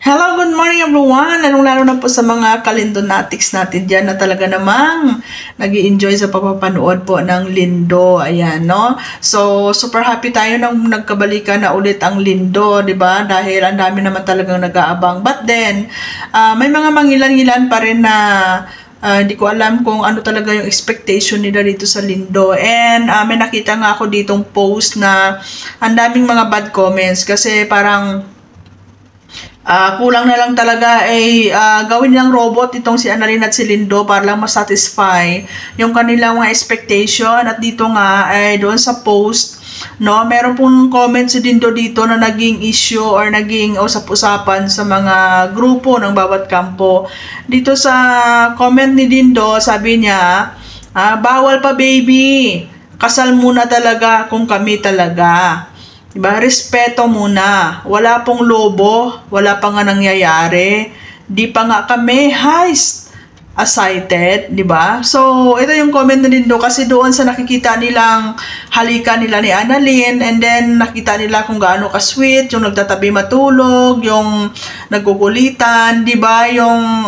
Hello, good morning everyone! Lalo na po sa mga kalindonatics natin dyan na talaga namang nag-i-enjoy sa papapanood po ng Lindo. Ayan, no? So, super happy tayo nang nagkabalikan na ulit ang Lindo, di ba? Dahil ang dami naman talagang nag-aabang. But then, may mga mangilan-ngilan pa rin na hindi ko alam kung ano talaga yung expectation nila dito sa Lindo. And may nakita nga ako ditong post na ang daming mga bad comments kasi parang kulang na lang talaga ay gawin nilang robot itong si Annalyn at si Lindo para lang masatisfy yung kanilang mga expectation. At dito nga ay doon sa post, no, meron pong comments si Lindo dito na naging issue or naging usap-usapan sa mga grupo ng bawat kampo. Dito sa comment ni Lindo, sabi niya, bawal pa baby, kasal muna talaga kung kami talaga. Diba? Respeto muna. Wala pong lobo. Wala pa nga nangyayari. Di pa nga kami excited. Diba? So, ito yung comment na din doon. Kasi doon sa nakikita nilang halikan nila ni Annalyn. And then, nakita nila kung gaano ka-sweet. Yung nagtatabi matulog. Yung nagkukulitan. Diba? Yung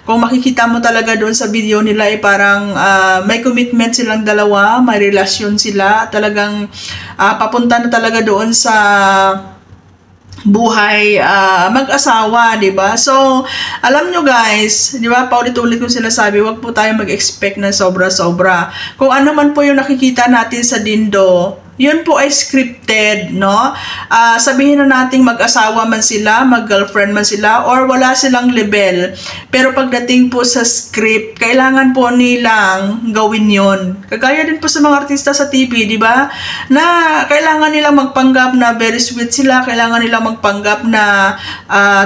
kung makikita mo talaga doon sa video nila ay parang may commitment silang dalawa, may relasyon sila, talagang papunta na talaga doon sa buhay mag-asawa, 'di ba? So, alam nyo guys, 'di ba? Paulit-ulit kong sinasabi, wag po tayo mag-expect na sobra-sobra. Kung ano man po yung nakikita natin sa Lindo, yun po ay scripted, no? Sabihin na nating mag-asawa man sila, mag-girlfriend man sila, or wala silang level. Pero pagdating po sa script, kailangan po nilang gawin yon. Kagaya din po sa mga artista sa TV, di ba? Na kailangan nilang magpanggap na very sweet sila, kailangan nilang magpanggap na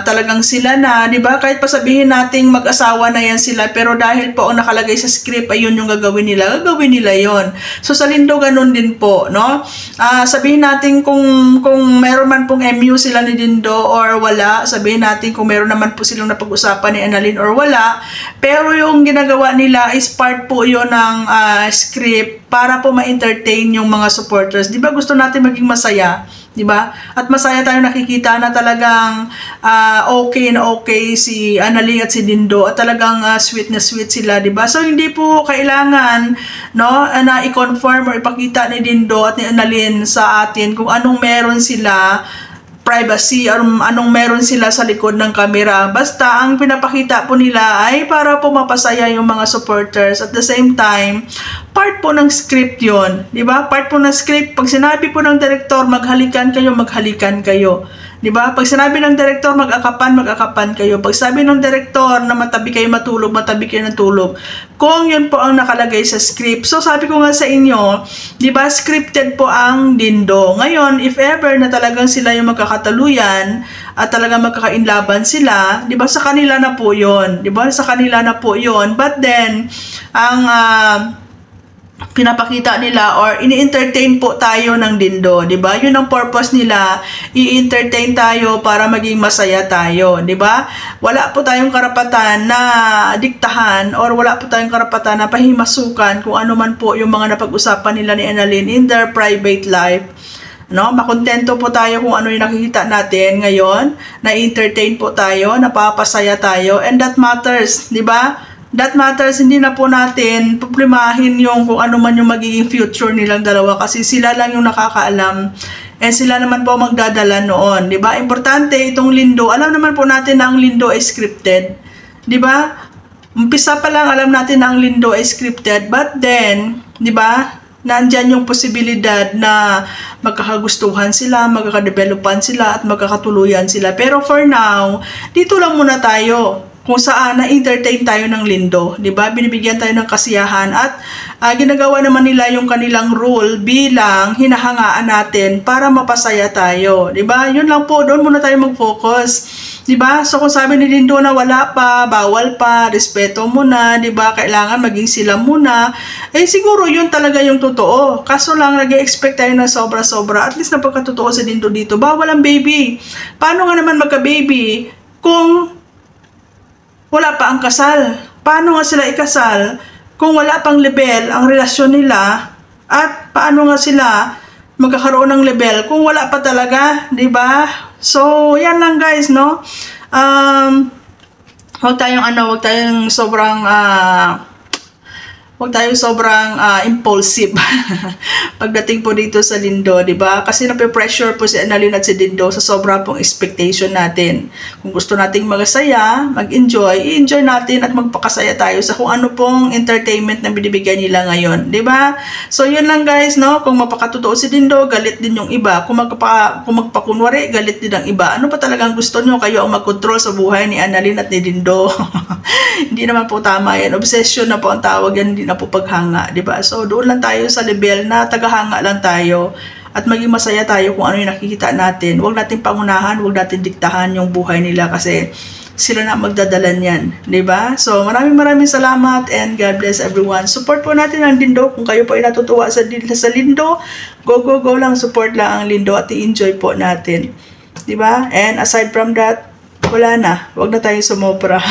talagang sila na, di ba? Kahit pa sabihin nating mag-asawa na yan sila, pero dahil po ang nakalagay sa script, ayun yung gagawin nila yon. So sa Lindo, ganun din po, no? Sabihin natin kung meron man pong MU sila ni Lindo or wala, sabihin natin kung meron naman po silang napag-usapan ni Annalyn or wala, pero yung ginagawa nila is part po yun ng script para po ma-entertain yung mga supporters. Di ba gusto natin maging masaya? Diba? At masaya tayo nakikita na talagang okay si Annalyn at si Lindo at talagang sweet na sweet sila, diba? So hindi po kailangan, no, na i-confirm or ipakita ni Lindo at ni Annalyn sa atin kung anong meron sila privacy or anong meron sila sa likod ng kamera. Basta ang pinapakita po nila ay para po mapasaya yung mga supporters. At the same time, part po ng script yun. Diba? Part po ng script. Pag sinabi po ng director, maghalikan kayo. Diba? Pag sinabi ng director, mag-akapan kayo. Pag sabi ng director na matabi kayo matulog, matabi kayo natulog. Kung yun po ang nakalagay sa script. So, sabi ko nga sa inyo, diba, scripted po ang Lindo. Ngayon, if ever na talagang sila yung magkakataluyan at talagang magkakainlaban sila, diba, sa kanila na po yun. Diba? Sa kanila na po yun. But then, ang pinapakita nila or ini-entertain po tayo ng Lindo, 'di ba? 'Yun ang purpose nila, i-entertain tayo para maging masaya tayo, 'di ba? Wala po tayong karapatan na diktahan or wala po tayong karapatan na pahimasukan kung ano man po yung mga napag-usapan nila ni Annalyn in their private life. No, makontento po tayo kung ano yung nakikita natin ngayon, na-entertain po tayo, napapasaya tayo, and that matters, 'di ba? That matters, hindi na po natin problemahin yung kung ano man yung magiging future nilang dalawa kasi sila lang yung nakakaalam and sila naman po magdadala noon, di ba? Importante itong Lindo, alam naman po natin na ang Lindo ay scripted, di ba? Umpisa pa lang alam natin na ang Lindo ay scripted, but then, di ba? Nandyan yung posibilidad na magkakagustuhan sila, magkakadevelopan sila at magkakatuluyan sila. Pero for now, dito lang muna tayo kung saan na-entertain tayo ng Lindo, 'di ba? Binibigyan tayo ng kasiyahan at ginagawa naman nila yung kanilang role bilang hinahangaan natin para mapasaya tayo, 'di ba? Yun lang po, doon muna tayo mag-focus, 'di ba? So kung sabi ni Lindo na wala pa, bawal pa, respeto muna, 'di ba? Kailangan maging sila muna. Eh siguro yun talaga yung totoo. Kaso lang nag-expect tayo ng sobra-sobra. At least napagkatotoo sa Lindo dito, bawal ang baby. Paano nga naman magka-baby kung wala pa ang kasal? Paano nga sila ikasal kung wala pang level ang relasyon nila? At paano nga sila magkakaroon ng level kung wala pa talaga, 'di ba? So, yan lang guys, no? Huwag tayong sobrang impulsive pagdating po dito sa Lindo, di ba? Kasi nape-pressure po si Annalyn at si Dindo sa sobra pong expectation natin. Kung gusto nating magasaya, mag-enjoy, i-enjoy natin at magpakasaya tayo sa kung ano pong entertainment na binibigay nila ngayon, di ba? So, yun lang guys, no? Kung mapakatotoo si Dindo, galit din yung iba. Kung magpakunwari, galit din ang iba. Ano pa talagang gusto nyo? Kayo ang mag-control sa buhay ni Annalyn at ni Dindo. Hindi naman po tama yan. Obsession na po ang tawag yan, hindi na po paghanga, di ba? So, doon lang tayo sa level na tagahanga lang tayo at maging masaya tayo kung ano yung nakikita natin. Huwag natin pangunahan, huwag natin diktahan yung buhay nila kasi sila na magdadala niyan, di ba? So, maraming salamat and God bless everyone. Support po natin ang Lindo. Kung kayo po ay natutuwa sa Lindo, go lang, support lang ang Lindo at i-enjoy po natin. Di ba? And aside from that, wala na. Huwag na tayo sumobra.